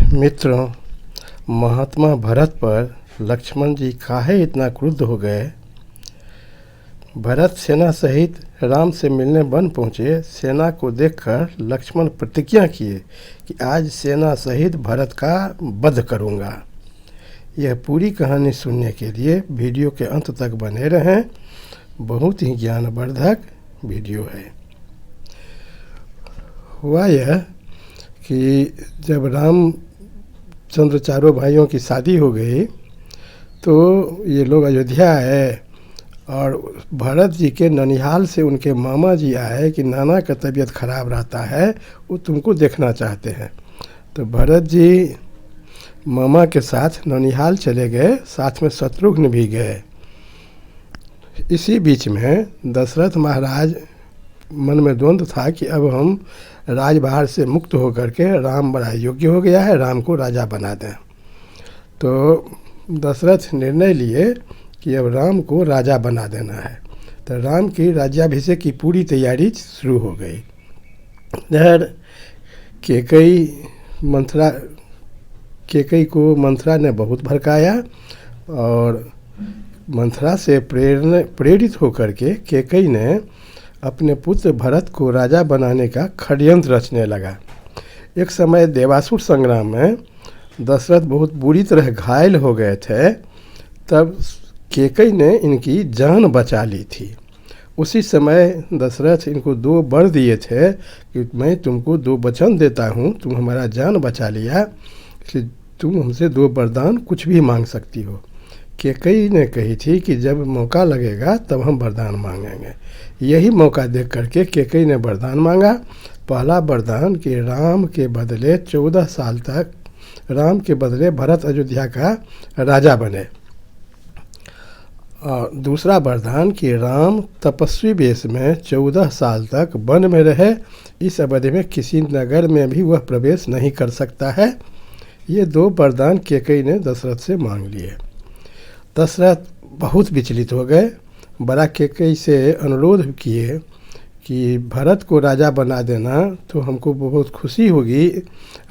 मित्रों, महात्मा भरत पर लक्ष्मण जी काहे इतना क्रुद्ध हो गए। भरत सेना सहित राम से मिलने वन पहुँचे। सेना को देखकर लक्ष्मण प्रतिज्ञा किए कि आज सेना सहित भरत का वध करूँगा। यह पूरी कहानी सुनने के लिए वीडियो के अंत तक बने रहें। बहुत ही ज्ञानवर्धक वीडियो है। हुआ यह कि जब रामचंद्र चारों भाइयों की शादी हो गई तो ये लोग अयोध्या आए और भरत जी के ननिहाल से उनके मामा जी आए कि नाना का तबीयत खराब रहता है, वो तुमको देखना चाहते हैं। तो भरत जी मामा के साथ ननिहाल चले गए, साथ में शत्रुघ्न भी गए। इसी बीच में दशरथ महाराज मन में द्वंद्व था कि अब हम राजभार से मुक्त होकर के राम बड़ा योग्य हो गया है, राम को राजा बना दें। तो दशरथ निर्णय लिए कि अब राम को राजा बना देना है। तो राम की राज्याभिषेक की पूरी तैयारी शुरू हो गई। इधर केकई को मंथरा ने बहुत भड़काया और मंथरा से प्रेरित होकर के केकई ने अपने पुत्र भरत को राजा बनाने का षड्यंत्र रचने लगा। एक समय देवासुर संग्राम में दशरथ बहुत बुरी तरह घायल हो गए थे, तब केकई ने इनकी जान बचा ली थी। उसी समय दशरथ इनको 2 वर दिए थे कि मैं तुमको 2 वचन देता हूँ, तुम हमारा जान बचा लिया, इसलिए तुम हमसे 2 वरदान कुछ भी मांग सकती हो। केकई ने कही थी कि जब मौका लगेगा तब हम वरदान मांगेंगे। यही मौका देख करके केकई ने वरदान मांगा। पहला वरदान कि राम के बदले 14 साल तक राम के बदले भरत अयोध्या का राजा बने। और दूसरा वरदान कि राम तपस्वी वेश में 14 साल तक वन में रहे, इस अवधि में किसी नगर में भी वह प्रवेश नहीं कर सकता है। ये 2 वरदान केकई ने दशरथ से मांग लिए। दशरथ बहुत विचलित हो गए। बड़ा केकई से अनुरोध किए कि भरत को राजा बना देना तो हमको बहुत खुशी होगी।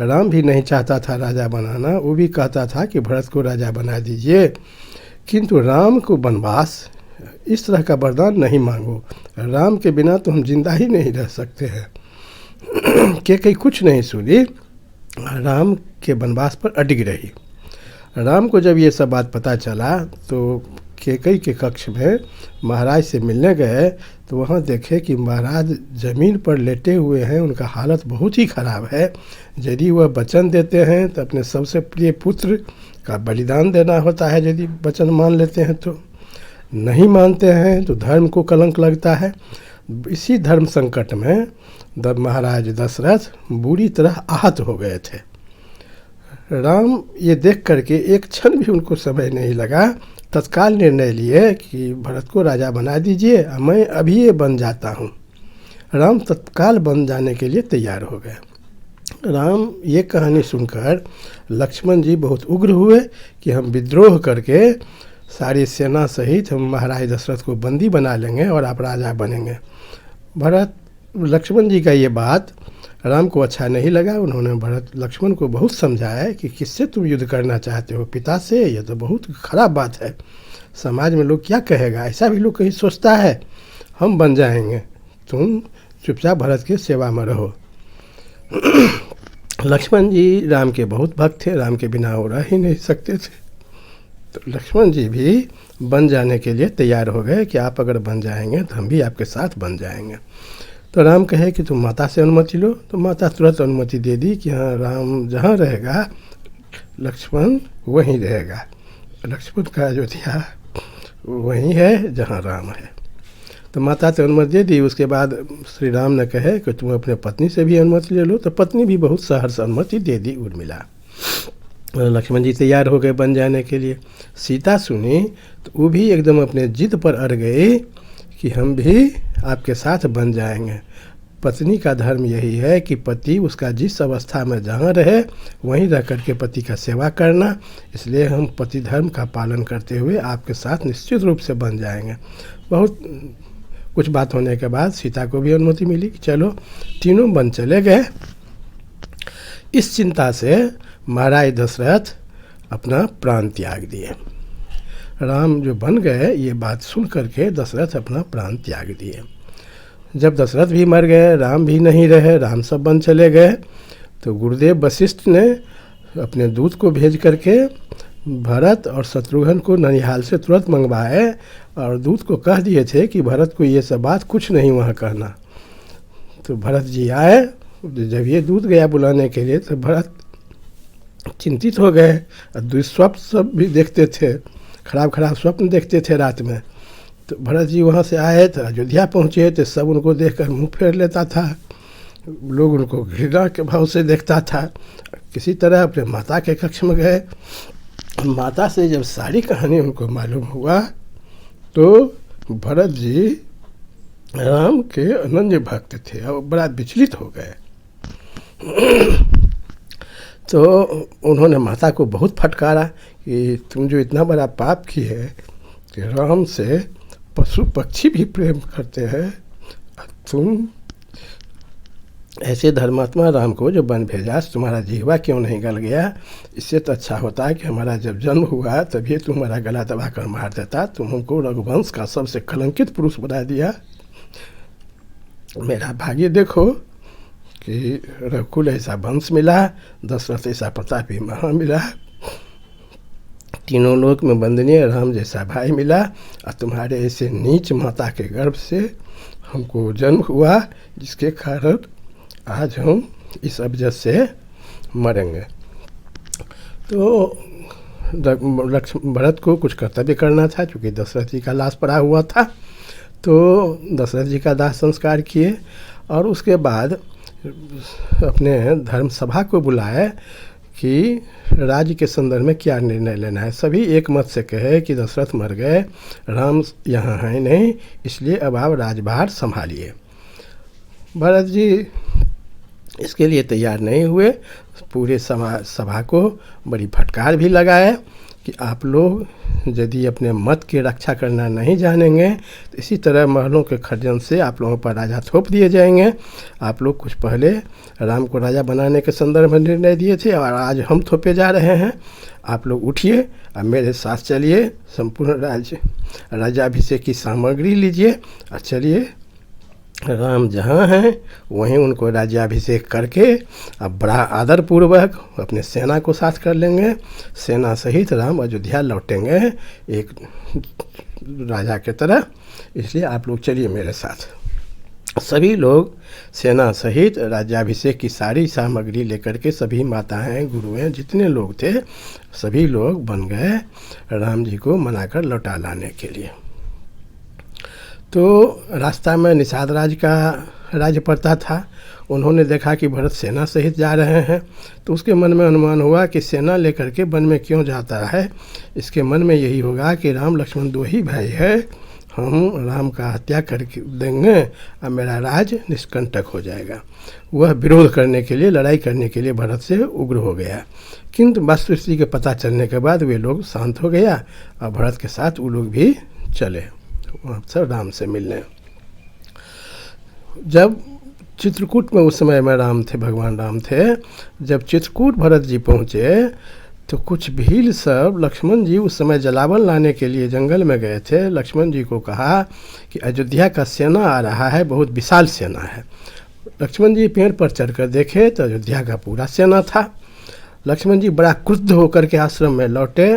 राम भी नहीं चाहता था राजा बनाना, वो भी कहता था कि भरत को राजा बना दीजिए, किंतु राम को वनवास, इस तरह का वरदान नहीं मांगो, राम के बिना तो हम जिंदा ही नहीं रह सकते हैं। केकई कुछ नहीं सुनी, राम के वनवास पर अडिग रही। राम को जब ये सब बात पता चला तो केकई के कक्ष में महाराज से मिलने गए तो वहाँ देखे कि महाराज ज़मीन पर लेटे हुए हैं, उनका हालत बहुत ही ख़राब है। यदि वह वचन देते हैं तो अपने सबसे प्रिय पुत्र का बलिदान देना होता है, यदि वचन मान लेते हैं तो। नहीं मानते हैं तो धर्म को कलंक लगता है। इसी धर्म संकट में महाराज दशरथ बुरी तरह आहत हो गए थे। राम ये देख करके एक क्षण भी उनको समय नहीं लगा, तत्काल निर्णय लिए कि भरत को राजा बना दीजिए, मैं अभी ये बन जाता हूँ। राम तत्काल बन जाने के लिए तैयार हो गए। राम ये कहानी सुनकर लक्ष्मण जी बहुत उग्र हुए कि हम विद्रोह करके सारी सेना सहित हम महाराज दशरथ को बंदी बना लेंगे और आप राजा बनेंगे। लक्ष्मण जी का ये बात राम को अच्छा नहीं लगा। उन्होंने लक्ष्मण को बहुत समझाया कि किससे तुम युद्ध करना चाहते हो, पिता से? यह तो बहुत ख़राब बात है, समाज में लोग क्या कहेगा, ऐसा भी लोग कहीं सोचता है। हम बन जाएंगे, तुम चुपचाप भरत की सेवा में रहो। लक्ष्मण जी राम के बहुत भक्त थे, राम के बिना वो रह ही नहीं सकते थे। तो लक्ष्मण जी भी बन जाने के लिए तैयार हो गए कि आप अगर बन जाएंगे तो हम भी आपके साथ बन जाएंगे। तो राम कहे कि तुम माता से अनुमति लो। तो माता तुरंत अनुमति दे दी कि हाँ, राम जहाँ रहेगा लक्ष्मण वहीं रहेगा। लक्ष्मण का अयोध्या वहीं है जहाँ राम है। तो माता तो अनुमति दे दी। उसके बाद श्री राम ने कहे कि तुम अपने पत्नी से भी अनुमति ले लो। तो पत्नी भी बहुत सहर्ष अनुमति दे दी, उर्मिला। लक्ष्मण जी तैयार हो गए बन जाने के लिए। सीता सुनी तो वो भी एकदम अपने जिद पर अड़ गई कि हम भी आपके साथ बन जाएंगे। पत्नी का धर्म यही है कि पति उसका जिस अवस्था में जहाँ रहे वहीं रह कर के पति का सेवा करना, इसलिए हम पति धर्म का पालन करते हुए आपके साथ निश्चित रूप से बन जाएंगे। बहुत कुछ बात होने के बाद सीता को भी अनुमति मिली कि चलो, तीनों बन चले गए। इस चिंता से महाराज दशरथ अपना प्राण त्याग दिए। राम जो बन गए ये बात सुन करके दशरथ अपना प्राण त्याग दिए। जब दशरथ भी मर गए, राम भी नहीं रहे, राम सब बन चले गए, तो गुरुदेव वशिष्ठ ने अपने दूत को भेज करके भरत और शत्रुघ्न को ननिहाल से तुरंत मंगवाए और दूत को कह दिए थे कि भरत को ये सब बात कुछ नहीं वहाँ कहना। तो भरत जी आए, जब ये दूत गया बुलाने के लिए तो भरत चिंतित हो गए। दुष्स्वप्न सब भी देखते थे, खराब खराब स्वप्न देखते थे रात में। तो भरत जी वहाँ से आए तो अयोध्या पहुँचे तो सब उनको देखकर मुंह फेर लेता था, लोग उनको घृणा के भाव से देखता था। किसी तरह अपने माता के कक्ष में गए। माता से जब सारी कहानी उनको मालूम हुआ तो भरत जी राम के अनन्य भक्त थे और बड़ा विचलित हो गए। तो उन्होंने माता को बहुत फटकारा कि तुम जो इतना बड़ा पाप किए कि राम से पशु पक्षी भी प्रेम करते हैं, तुम ऐसे धर्मात्मा राम को जो वन भेजा तुम्हारा जीवा क्यों नहीं गल गया? इससे तो अच्छा होता है कि हमारा जब जन्म हुआ तभी तुम्हारा गला दबा कर मार देता। तुम हमको रघुवंश का सबसे कलंकित पुरुष बना दिया। मेरा भाग्य देखो कि रघुकुल ऐसा वंश मिला, दशरथ ऐसा प्रतापी महा मिला, तीनों लोक में वंदनीय राम जैसा भाई मिला, और तुम्हारे ऐसे नीच माता के गर्भ से हमको जन्म हुआ जिसके कारण आज हम इस अवजत से मरेंगे। तो भरत को कुछ कर्तव्य करना था, क्योंकि दशरथ जी का लाश पड़ा हुआ था। तो दशरथ जी का दाह संस्कार किए और उसके बाद अपने धर्म सभा को बुलाए कि राज्य के संदर्भ में क्या निर्णय लेना है। सभी एक मत से कहे कि दशरथ मर गए, राम यहाँ हैं नहीं, इसलिए अब आप राजभार संभालिए। भरत जी इसके लिए तैयार नहीं हुए। पूरे सभा को बड़ी फटकार भी लगाए कि आप लोग यदि अपने मत की रक्षा करना नहीं जानेंगे तो इसी तरह महलों के खर्जन से आप लोगों पर राजा थोप दिए जाएंगे। आप लोग कुछ पहले राम को राजा बनाने के संदर्भ में निर्णय दिए थे और आज हम थोपे जा रहे हैं। आप लोग उठिए और मेरे साथ चलिए, संपूर्ण राजाभिषेक की सामग्री लीजिए और चलिए राम जहाँ हैं वहीं उनको राज्याभिषेक करके अब बड़ा आदर पूर्वक अपने सेना को साथ कर लेंगे। सेना सहित राम अयोध्या लौटेंगे एक राजा के तरह। इसलिए आप लोग चलिए मेरे साथ। सभी लोग सेना सहित राज्याभिषेक की सारी सामग्री लेकर के सभी माताएं गुरुएं जितने लोग थे सभी लोग बन गए राम जी को मनाकर लौटा लाने के लिए। तो रास्ता में निषाद राज का राज्य पड़ता था। उन्होंने देखा कि भरत सेना सहित जा रहे हैं तो उसके मन में अनुमान हुआ कि सेना लेकर के वन में क्यों जाता है। इसके मन में यही होगा कि राम लक्ष्मण दो ही भाई है, हम राम का हत्या कर देंगे और मेरा राज निष्कंटक हो जाएगा। वह विरोध करने के लिए, लड़ाई करने के लिए भरत से उग्र हो गया। किंतु वस्तुस्थिति के पता चलने के बाद वे लोग शांत हो गया और भरत के साथ वो लोग भी चले वहाँ से राम से मिलने। जब चित्रकूट में उस समय में राम थे, भगवान राम थे, जब चित्रकूट भरत जी पहुँचे तो कुछ भील सब लक्ष्मण जी उस समय जलावन लाने के लिए जंगल में गए थे। लक्ष्मण जी को कहा कि अयोध्या का सेना आ रहा है, बहुत विशाल सेना है। लक्ष्मण जी पेड़ पर चढ़कर देखे तो अयोध्या का पूरा सेना था। लक्ष्मण जी बड़ा क्रुद्ध होकर के आश्रम में लौटे,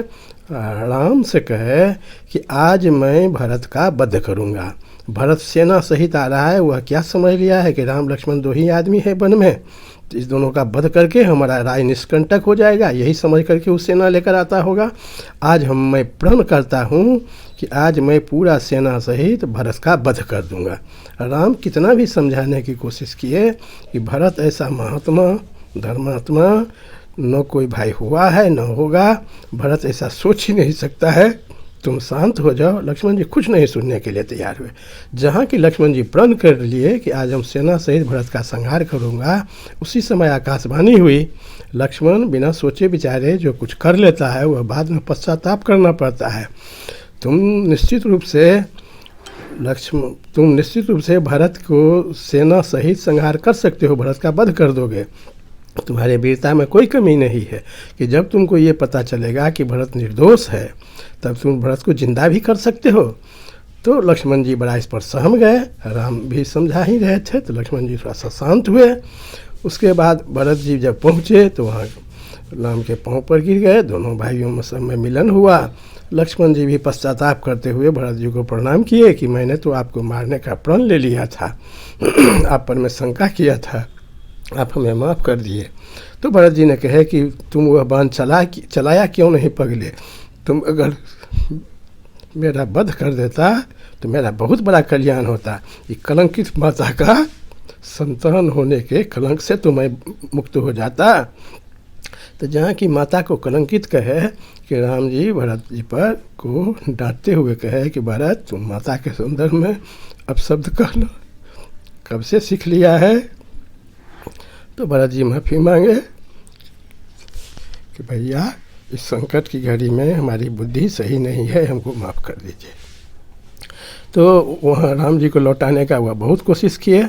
राम से कहे कि आज मैं भरत का वध करूँगा। भरत सेना सहित आ रहा है, वह क्या समझ लिया है कि राम लक्ष्मण दो ही आदमी है वन में, तो इस दोनों का वध करके हमारा राज निष्कंटक हो जाएगा, यही समझ करके वो सेना लेकर आता होगा। आज मैं प्रण करता हूँ कि आज मैं पूरा सेना सहित भरत का वध कर दूँगा। राम कितना भी समझाने की कोशिश किए कि भरत ऐसा महात्मा धर्मात्मा न कोई भाई हुआ है न होगा, भरत ऐसा सोच ही नहीं सकता है, तुम शांत हो जाओ। लक्ष्मण जी कुछ नहीं सुनने के लिए तैयार हुए। जहाँ कि लक्ष्मण जी प्रण कर लिए कि आज हम सेना सहित भरत का संहार करूँगा, उसी समय आकाशवाणी हुई। लक्ष्मण बिना सोचे विचारे जो कुछ कर लेता है वह बाद में पश्चाताप करना पड़ता है। तुम निश्चित रूप से भरत को सेना सहित संहार कर सकते हो, भरत का वध कर दोगे, तुम्हारे वीरता में कोई कमी नहीं है कि जब तुमको ये पता चलेगा कि भरत निर्दोष है तब तुम भरत को जिंदा भी कर सकते हो। तो लक्ष्मण जी बड़ा इस पर सहम गए। राम भी समझा ही रहे थे तो लक्ष्मण जी थोड़ा सा शांत हुए। उसके बाद भरत जी जब पहुँचे तो वहाँ राम के पाँव पर गिर गए। दोनों भाइयों में सब में मिलन हुआ। लक्ष्मण जी भी पश्चाताप करते हुए भरत जी को प्रणाम किए कि मैंने तो आपको मारने का प्रण ले लिया था आप पर मैं शंका किया था, आप हमें माफ़ कर दिए। तो भरत जी ने कहे कि तुम वह बाण चलाया क्यों नहीं पगले? तुम अगर मेरा वध कर देता तो मेरा बहुत बड़ा कल्याण होता। ये कलंकित माता का संतान होने के कलंक से तो मैं मुक्त हो जाता। तो जहाँ की माता को कलंकित कहे कि राम जी भरत जी पर को डांटते हुए कहे कि भरत तुम माता के संदर्भ में अपशब्द कह लो, कब से सीख लिया है? तो भरत जी माफ़ी मांगे कि भैया इस संकट की घड़ी में हमारी बुद्धि सही नहीं है, हमको माफ़ कर दीजिए। तो वहाँ राम जी को लौटाने का वह बहुत कोशिश किए।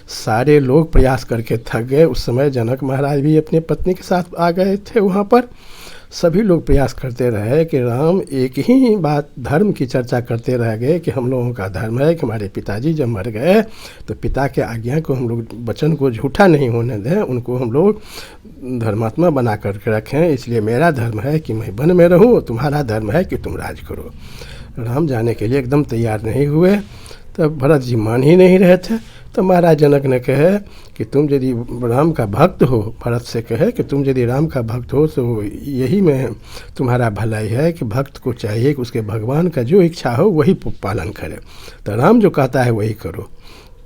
सारे लोग प्रयास करके थक गए। उस समय जनक महाराज भी अपनी पत्नी के साथ आ गए थे वहाँ पर। सभी लोग प्रयास करते रहे कि राम एक ही बात धर्म की चर्चा करते रह गए कि हम लोगों का धर्म है कि हमारे पिताजी जब मर गए तो पिता के आज्ञा को हम लोग वचन को झूठा नहीं होने दें, उनको हम लोग धर्मात्मा बना करके रखें। इसलिए मेरा धर्म है कि मैं वन में रहूं, तुम्हारा धर्म है कि तुम राज करो। राम जाने के लिए एकदम तैयार नहीं हुए। तब भरत जी मान ही नहीं रहे थे। तो महाराज जनक ने कहे कि तुम यदि राम का भक्त हो, भरत से कहे कि तुम यदि राम का भक्त हो तो यही में तुम्हारा भलाई है कि भक्त को चाहिए कि उसके भगवान का जो इच्छा हो वही पालन करे, तो राम जो कहता है वही करो।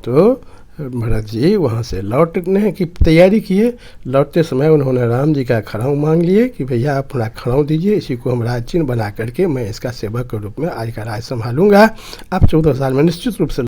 तो भरत जी वहाँ से लौटने की तैयारी किए। लौटते समय उन्होंने राम जी का खड़ाऊ मांग लिए कि भैया आप अपना खड़ाऊ दीजिए, इसी को हम राज चिन्ह बना करके मैं इसका सेवक के रूप में आज का राज संभालूंगा। आप 14 साल में निश्चित रूप से